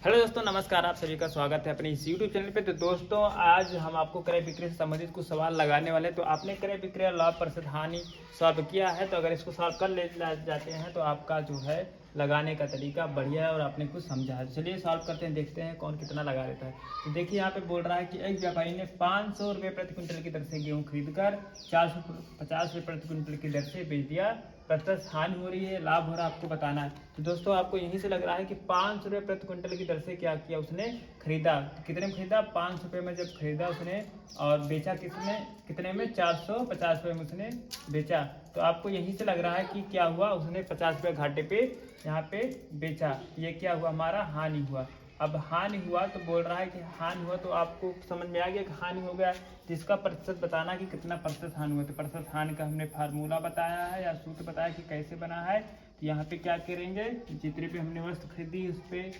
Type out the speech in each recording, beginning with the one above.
Hello दोस्तों, नमस्कार। आप सभी का स्वागत है अपने इस YouTube चैनल पे। तो दोस्तों, आज हम आपको क्रय विक्रय से संबंधित कुछ सवाल लगाने वाले हैं। तो आपने क्रय विक्रय लाभ प्रतिशत हानि सॉल्व किया है, तो अगर इसको सॉल्व कर ले जाते हैं तो आपका जो है लगाने का तरीका बढ़िया है और आपने कुछ समझा है। चलिए सॉल्व करते हैं, देखते हैं कौन कितना लगा लेता है। तो देखिए यहाँ पे बोल रहा है कि एक व्यापारी ने 500 रुपये प्रति क्विंटल की दर से गेहूँ खरीद कर 450 रुपये प्रति क्विंटल की दर से बेच दिया। प्रतिशत हानि हो रही है, लाभ हो रहा है, आपको बताना है। तो दोस्तों, आपको यहीं से लग रहा है कि 500 रुपये प्रति क्विंटल की दर से क्या किया उसने, खरीदा। कितने में खरीदा? 500 रुपये में जब खरीदा उसने और बेचा कितने में 450 रुपये में उसने बेचा। तो आपको यहीं से लग रहा है कि क्या हुआ, उसने 50 रुपये घाटे पे यहाँ पे बेचा। ये क्या हुआ, हमारा हानि हुआ। अब हानि हुआ तो बोल रहा है कि हानि हुआ, तो आपको समझ में आ गया कि हानि हो गया। तो इसका प्रतिशत बताना कि कितना प्रतिशत हानि हुआ। तो प्रतिशत हानि का हमने फार्मूला बताया है या सूत्र बताया कि कैसे बना है। तो यहाँ पे क्या करेंगे, जितने पे हमने वस्तु खरीदी उस पर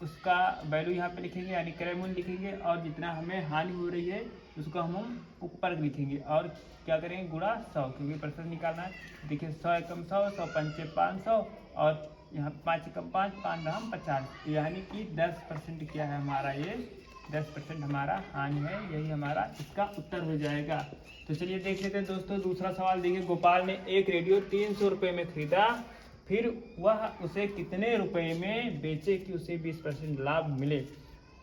उसका वैल्यू यहाँ पे लिखेंगे, यानी क्रय मूल्य लिखेंगे, और जितना हमें हानि हो रही है उसको हम ऊपर लिखेंगे और क्या करेंगे, गुणा 100, क्योंकि प्रतिशत निकालना है। देखिए 100 एकम 100, 100 पंचे 500 और यहाँ 5 एकम 5, 5 दाम 50, यानी कि 10% क्या है हमारा, ये 10% हमारा हानि है। यही हमारा इसका उत्तर हो जाएगा। तो चलिए देख लेते हैं दोस्तों दूसरा सवाल। देखिए, गोपाल ने एक रेडियो 300 रुपये में खरीदा, फिर वह उसे कितने रुपए में बेचे कि उसे 20% लाभ मिले।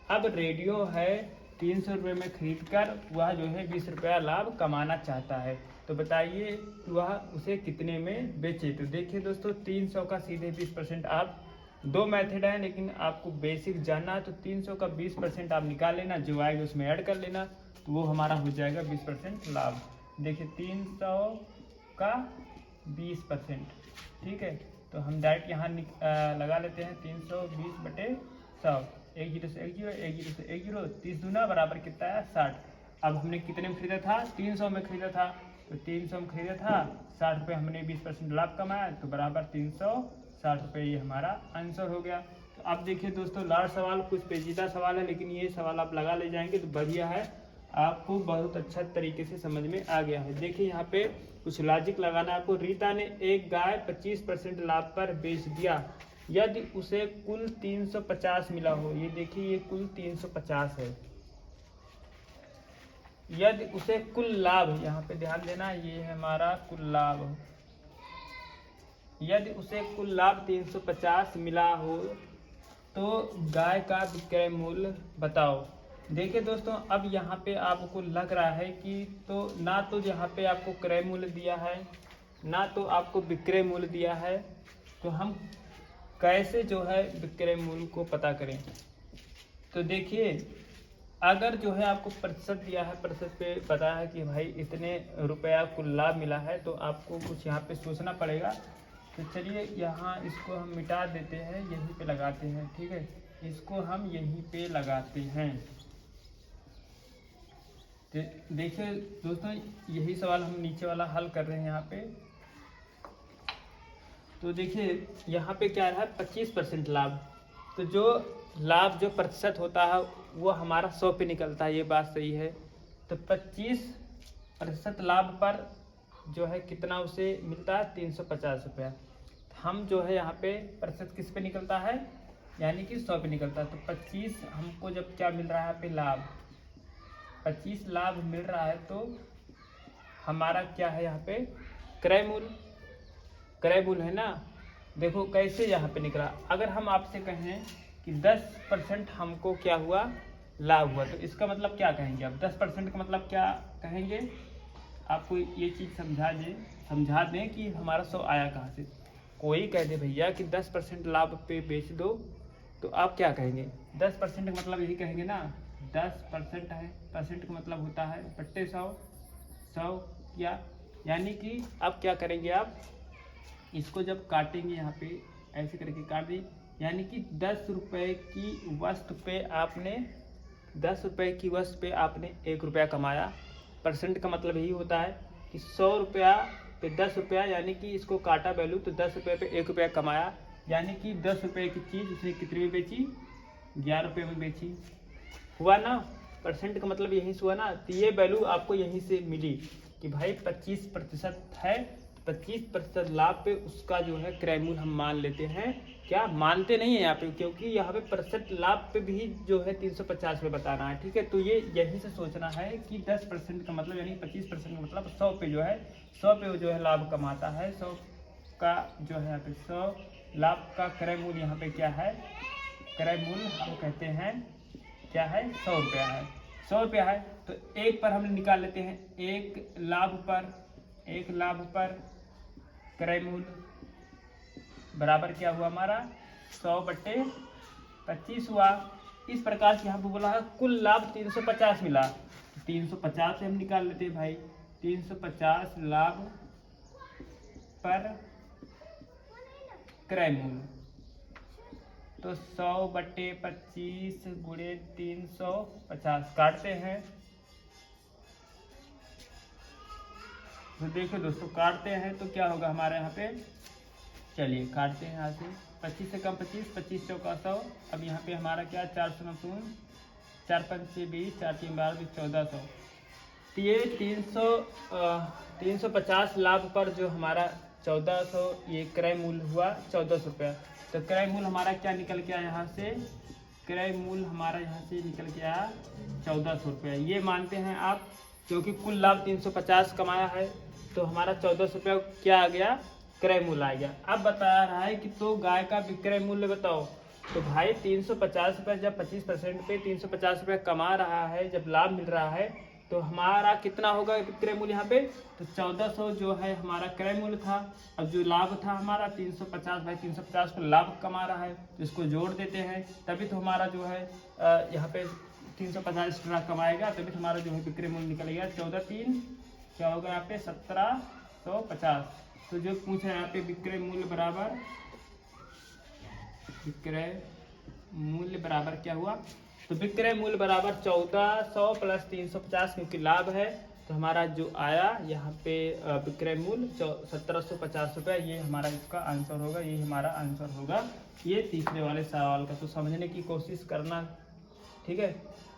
अब रेडियो है 300 रुपये में खरीद कर वह जो है 20 रुपया लाभ कमाना चाहता है। तो बताइए वह उसे कितने में बेचे। तो देखिए दोस्तों, 300 का सीधे 20%, आप दो मेथड है लेकिन आपको बेसिक जानना है। तो 300 का 20% आप निकाल लेना, जो आएगा उसमें ऐड कर लेना, तो वो हमारा हो जाएगा 20% लाभ। देखिए 300 का 20%, ठीक है। तो हम डायरेक्ट यहाँ लगा लेते हैं 320/100। 1 जीरो से 1 जीरो, 1 जीरो से 1 जीरो, 30 दूना बराबर कितना है 60। अब हमने कितने में खरीदा था, 300 में खरीदा था। तो 300 में खरीदा था, 60 रुपये हमने 20% लाभ कमाया, तो बराबर 360 रुपये, ये हमारा आंसर हो गया। तो अब देखिए दोस्तों, लास्ट सवाल कुछ पेचीदा सवाल है, लेकिन ये सवाल आप लगा ले जाएंगे तो बढ़िया है, आपको बहुत अच्छा तरीके से समझ में आ गया है। देखिए यहाँ पे कुछ लॉजिक लगाना है आपको। रीता ने एक गाय 25% लाभ पर बेच दिया, यदि उसे कुल 350 मिला हो। ये देखिए, ये कुल 350 है। यदि उसे कुल लाभ, यहाँ पे ध्यान देना, ये है हमारा कुल लाभ। यदि उसे कुल लाभ 350 मिला हो तो गाय का विक्रय मूल्य बताओ। देखिए दोस्तों, अब यहाँ पे आपको लग रहा है कि तो ना तो यहाँ पे आपको क्रय मूल्य दिया है, ना तो आपको विक्रय मूल्य दिया है। तो हम कैसे जो है विक्रय मूल्य को पता करें। तो देखिए, अगर जो है आपको प्रतिशत दिया है, प्रतिशत पे पता है कि भाई इतने रुपया कुल लाभ मिला है, तो आपको कुछ यहाँ पे सोचना पड़ेगा। तो चलिए यहाँ इसको हम मिटा देते हैं, यहीं पे लगाते हैं, ठीक है। इसको हम यहीं पे लगाते हैं। देखिए दोस्तों, यही सवाल हम नीचे वाला हल कर रहे हैं यहाँ पे। तो देखिए यहाँ पे क्या रहा, 25% लाभ। तो जो लाभ जो प्रतिशत होता है वो हमारा 100 पे निकलता है, ये बात सही है। तो 25% लाभ पर जो है कितना उसे मिलता है, 350 रुपया। हम जो है यहाँ पे प्रतिशत किस पे निकलता है, यानी कि 100 पे निकलता है। तो 25 हमको जब क्या मिल रहा है यहाँ पे, लाभ 25 लाभ मिल रहा है, तो हमारा क्या है यहाँ पे, क्रय मूल्य। क्रय मूल्य है ना। देखो कैसे यहाँ पे निकला। अगर हम आपसे कहें कि 10% हमको क्या हुआ, लाभ हुआ, तो इसका मतलब क्या कहेंगे आप, 10% का मतलब क्या कहेंगे। आपको ये चीज़ समझा दें कि हमारा 100 आया कहाँ से। कोई कह दे भैया कि 10% लाभ पे बेच दो, तो आप क्या कहेंगे। 10% का मतलब यही कहेंगे ना, 10% है, परसेंट का मतलब होता है बट्टे 100, 100 या, यानी कि आप क्या करेंगे, आप इसको जब काटेंगे यहाँ पे ऐसे करके काट दी, यानी कि 10 रुपये की वस्तु पे आपने 10 रुपये की वस्तु पे आपने 1 रुपया कमाया। परसेंट का मतलब यही होता है कि 100 रुपया पे 10 रुपया, यानी कि इसको काटा वैल्यू, तो 10 रुपये पे 1 रुपया कमाया, यानी कि 10 रुपये की चीज़ उसने कितने में बेची, 11 रुपये में बेची। हुआ ना, परसेंट का मतलब यहीं से हुआ ना। तो ये वैल्यू आपको यहीं से मिली कि भाई 25% है, 25% लाभ पे उसका जो है क्रय मूल्य हम मान लेते हैं। क्या मानते नहीं है यहाँ पे, क्योंकि यहाँ पे प्रतिशत लाभ पे भी जो है 350 पे बताना है। ठीक है, तो ये यही से सोचना है कि 10% का मतलब यानी 25% का मतलब 100 पे जो है 100 पे जो है लाभ कमाता है। 100 का जो है यहाँ पे 100 लाभ का क्रय मूल्य यहाँ पे क्या है, क्रय मूल्य हम कहते हैं क्या है, 100 रुपया है। 100 रुपया है तो एक पर हम निकाल लेते हैं, एक लाभ पर क्रय मूल्य बराबर क्या हुआ हमारा 100/25 हुआ। इस प्रकार से यहाँ पे बोला है कुल लाभ 350 मिला, 350 से हम निकाल लेते हैं भाई, 350 लाभ पर क्रय मूल्य, तो 100/25 गुणे 350 काटते हैं। तो देखिए दोस्तों काटते हैं तो क्या होगा हमारे यहाँ पे, चलिए काटते हैं यहाँ से, 25 से कम 25, 25 चौका 100। अब यहाँ पे हमारा क्या 490, 4 5 6 20, 4 3 12 1400। तो ये 350 लाभ पर जो हमारा 1400 ये क्रय मूल्य हुआ 1400 रुपया। तो क्रय मूल्य हमारा क्या निकल के आया यहाँ से, क्रय मूल्य हमारा यहाँ से निकल के आया 1400 रुपया। ये मानते हैं आप, क्योंकि कुल लाभ 350 कमाया है तो हमारा 1400 रुपया क्या आ गया, क्रय मूल्य आ गया। अब बता रहा है कि तो गाय का विक्रय मूल्य बताओ। तो भाई 350 रुपये जब 25% पे 350 रुपये कमा रहा है, जब लाभ मिल रहा है तो हमारा कितना होगा विक्रय मूल्य यहाँ पे, तो 1400 जो है हमारा क्रय मूल्य था। अब जो लाभ था हमारा 350, भाई 350 को लाभ कमा रहा है तो इसको जोड़ देते हैं, तभी तो हमारा जो है यहाँ पे 350 एक्स्ट्रा कमाएगा, तभी तो हमारा जो है विक्रय मूल्य निकलेगा। 14 3 क्या होगा यहाँ पे 1750। तो जो पूछा है यहाँ पे विक्रय मूल्य बराबर क्या हुआ, तो विक्रय मूल्य बराबर 1400 प्लस 350, क्योंकि लाभ है तो हमारा जो आया यहाँ पे विक्रय मूल्य 1750 रुपये। ये हमारा इसका आंसर होगा, ये हमारा आंसर होगा ये तीसरे वाले सवाल का। तो समझने की कोशिश करना, ठीक है।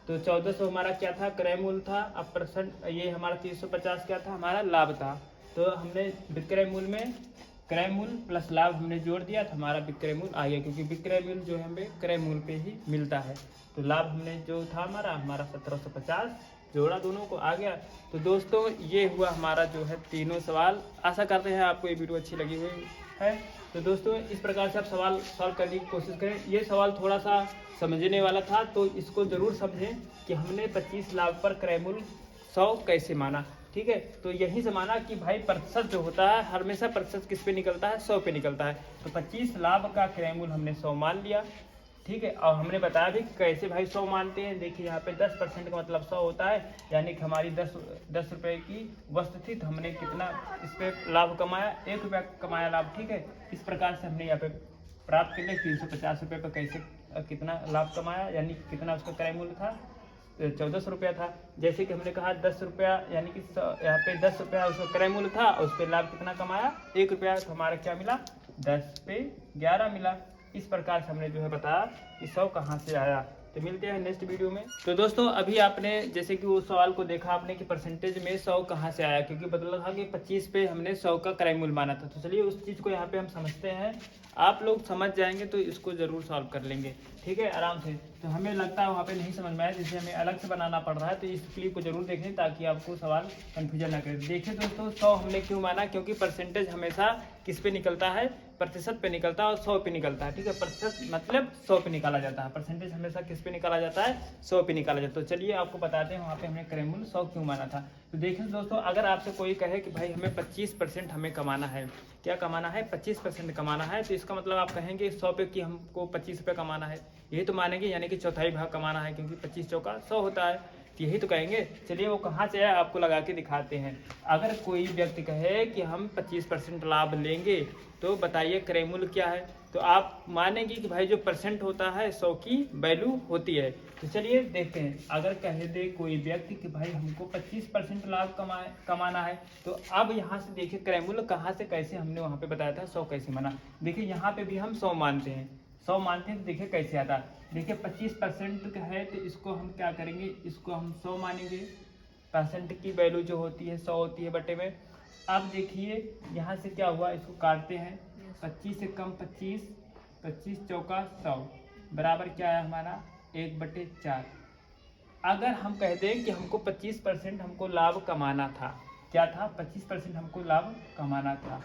तो 1400 हमारा क्या था, क्रय मूल्य था। अब परसेंट ये हमारा 350 क्या था, हमारा लाभ था। तो हमने विक्रय मूल्य में क्रय मूल्य प्लस लाभ हमने जोड़ दिया तो हमारा विक्रय मूल्य आ गया, क्योंकि विक्रय मूल्य जो है हमें क्रय मूल्य पे ही मिलता है। तो लाभ हमने जो था हमारा 1750 जोड़ा, दोनों को आ गया। तो दोस्तों ये हुआ हमारा जो है तीनों सवाल। आशा करते हैं आपको ये वीडियो अच्छी लगी हुई है। तो दोस्तों इस प्रकार से आप सवाल सॉल्व करने की कोशिश करें। ये सवाल थोड़ा सा समझने वाला था, तो इसको ज़रूर समझें कि हमने 25 लाभ पर क्रय मूल्य 100 कैसे माना। ठीक है, तो यही से माना कि भाई प्रतिशत जो होता है हमेशा प्रतिशत किस पे निकलता है, 100 पे निकलता है। तो 25 लाभ का क्रय मूल्य हमने 100 मान लिया। ठीक है, और हमने बताया भी कैसे भाई 100 मानते हैं। देखिए यहाँ पे 10% का मतलब 100 होता है, यानी कि हमारी 10 रुपये की वस्तु थी तो हमने कितना इस पर लाभ कमाया, 1 रुपया कमाया लाभ। ठीक है, इस प्रकार से हमने यहाँ पे प्राप्त कर लिया 350 रुपये पर कैसे कितना लाभ कमाया, यानी कितना उसका क्रय मूल्य था, 1400 रुपया था। जैसे कि हमने कहा 10 रुपया, यानी कि यहाँ पे 10 रुपया उसका क्रय मूल्य था और उस पर लाभ कितना कमाया, 1 रुपया। तो हमारा क्या मिला, 10 पे 11 मिला। इस प्रकार से हमने जो है बताया कि 100 कहाँ से आया। तो मिलते हैं नेक्स्ट वीडियो में। तो दोस्तों अभी आपने जैसे कि वो सवाल को देखा आपने कि परसेंटेज में 100 कहाँ से आया, क्योंकि बदला था कि 25 पे हमने 100 का क्रय मूल्य माना था। तो चलिए उस चीज़ को यहाँ पे हम समझते हैं। आप लोग समझ जाएंगे तो इसको ज़रूर सॉल्व कर लेंगे, ठीक है, आराम से। तो हमें लगता है वहाँ पे नहीं समझ में आया, जिसे हमें अलग से बनाना पड़ रहा है। तो इस क्लिप को जरूर देखें ताकि आपको सवाल कन्फ्यूजन ना करे। देखिए दोस्तों 100 हमने क्यों माना, क्योंकि परसेंटेज हमेशा किस पे निकलता है, प्रतिशत पे निकलता है और 100 पे निकलता है। ठीक है, प्रतिशत मतलब 100 पे निकाला जाता है, परसेंटेज हमेशा किस पे निकाला जाता है, 100 पे निकाला जाता है। तो चलिए आपको बताते हैं वहाँ पे हमने क्रय मूल्य 100 क्यों माना था। तो देखिए दोस्तों, अगर आपसे कोई कहे कि भाई हमें 25% हमें कमाना है, क्या कमाना है, 25% कमाना है, तो इसका मतलब आप कहेंगे 100 पे कि हमको 25 रुपये कमाना है, यही तो मानेंगे, यानी कि चौथाई भाग कमाना है, क्योंकि 25 चौका 100 होता है, यही तो कहेंगे। चलिए वो कहाँ से है आपको लगा के दिखाते हैं। अगर कोई व्यक्ति कहे कि हम 25% लाभ लेंगे तो बताइए क्रय मूल्य क्या है, तो आप मानेंगे कि भाई जो परसेंट होता है 100 की वैल्यू होती है। तो चलिए देखते हैं, अगर कहे दे कोई व्यक्ति कि भाई हमको 25% लाभ कमाना है, तो अब यहाँ से देखिए क्रय मूल्य कहाँ से कैसे हमने वहाँ पे बताया था 100 कैसे माना। देखिए यहाँ पे भी हम 100 मानते हैं, 100 मानते हैं, तो देखिए कैसे आता है। देखिए 25% है तो इसको हम क्या करेंगे, इसको हम 100 मानेंगे। परसेंट की वैल्यू जो होती है 100 होती है बटे में, अब देखिए यहाँ से क्या हुआ, इसको काटते हैं। 25 से कम 25, 25 चौका 100 बराबर क्या है हमारा 1/4। अगर हम कह दें कि हमको 25% हमको लाभ कमाना था, क्या था 25% हमको लाभ कमाना था,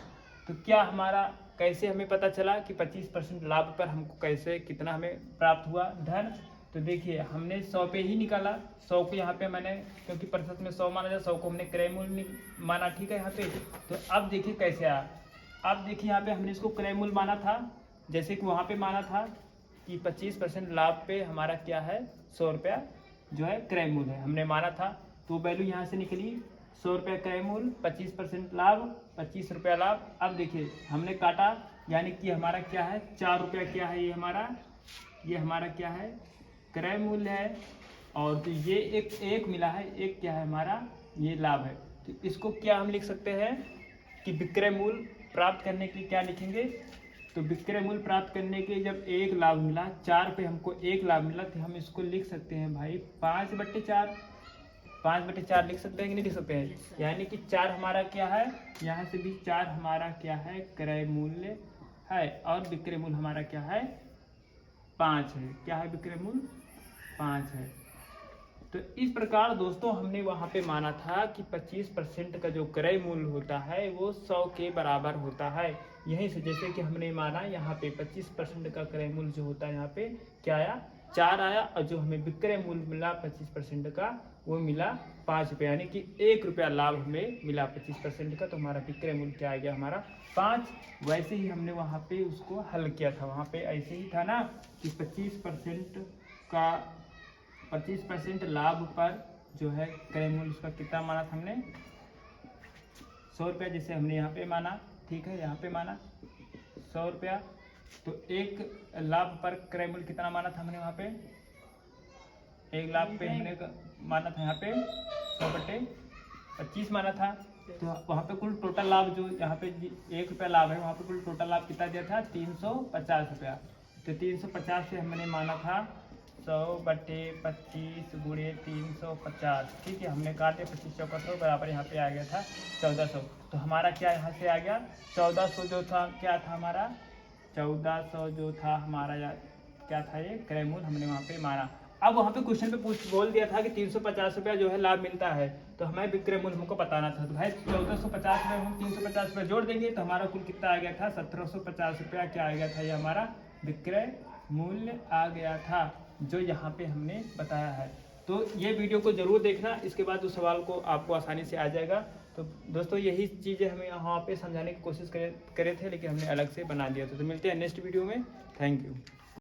तो क्या हमारा कैसे हमें पता चला कि 25% लाभ पर हमको कैसे कितना हमें प्राप्त हुआ धन। तो देखिए हमने 100 पे ही निकाला, 100 को यहाँ पे मैंने, क्योंकि प्रतिशत में 100 माना जाए, 100 को हमने क्रय मूल्य माना, ठीक है यहाँ पे। तो अब देखिए कैसे आया, अब देखिए यहाँ पे हमने इसको क्रय मूल्य माना था, जैसे कि वहाँ पे माना था कि 25% लाभ पे हमारा क्या है 100 रुपया जो है क्रय मूल्य है, हमने माना था। तो वैल्यू यहाँ से निकली 100 रुपया क्रय मूल्य, 25% लाभ, 25 रुपया लाभ। अब देखिए हमने काटा, यानी कि हमारा क्या है 4 रुपया क्या है, ये हमारा क्या है क्रय मूल्य है। और तो ये एक मिला है, एक क्या है हमारा ये लाभ है। तो इसको क्या हम लिख सकते हैं कि विक्रय मूल्य प्राप्त करने के लिए क्या लिखेंगे, तो विक्रय मूल्य प्राप्त करने के जब एक लाभ मिला, 4 पे हमको एक लाभ मिला, तो हम इसको लिख सकते हैं भाई 5/4। 5/4 लिख सकते हैं कि नहीं लिख सकते हैं, यानी कि 4 हमारा क्या है, यहाँ से भी 4 हमारा क्या है क्रय मूल्य है, और विक्रय मूल्य हमारा क्या है 5 है। क्या है विक्रय मूल्य 5 है। तो इस प्रकार दोस्तों हमने वहाँ पे माना था कि 25% का जो क्रय मूल्य होता है वो 100 के बराबर होता है। यहीं से जैसे कि हमने माना यहाँ पे 25% का क्रय मूल्य जो होता है यहाँ पे क्या आया 4 आया, और जो हमें विक्रय मूल्य मिला 25% का वो मिला 5 रुपये, यानी कि 1 रुपया लाभ हमें मिला 25% का। तो हमारा विक्रय मूल्य क्या आ गया हमारा 5। वैसे ही हमने वहाँ पे उसको हल किया था, वहाँ पे ऐसे ही था ना कि 25% लाभ पर जो है क्रय मूल्य उसका कितना माना था हमने 100 रुपया, जैसे हमने यहाँ पे माना, ठीक है यहाँ पे माना 100 रुपया। तो एक लाभ पर क्रय मूल्य कितना माना था हमने वहाँ पे, एक लाभ पे हमने माना था यहाँ पे 100/25 माना था। तो वहाँ पे कुल टोटल लाभ जो यहाँ पे 1 रुपया लाभ है, वहाँ पे कुल टोटल लाभ कितना दिया था 350 रुपया। तो 350 से हमने माना था 100/25 गुणे 350, ठीक है हमने काटे 25 चौका 100 बराबर यहाँ पे आ गया था 1400। तो हमारा क्या यहाँ से आ गया 1400 जो था, क्या था हमारा 1400 जो था हमारा क्या था ये क्रय मूल्य हमने वहाँ पे माना। अब वहाँ पे क्वेश्चन पे बोल दिया था कि 350 रुपया जो है लाभ मिलता है, तो हमें विक्रय मूल्य हमको बताना था। तो भाई 1450 में हम 350 रुपया जोड़ देंगे तो हमारा कुल कितना आ गया था 1750 रुपया क्या आ गया था, ये हमारा विक्रय मूल्य आ गया था जो यहाँ पे हमने बताया है। तो ये वीडियो को जरूर देखना, इसके बाद उस सवाल को आपको आसानी से आ जाएगा। तो दोस्तों यही चीज़ें हमें यहाँ पे समझाने की कोशिश करे थे, लेकिन हमने अलग से बना दिया था। तो मिलते हैं नेक्स्ट वीडियो में। Thank you.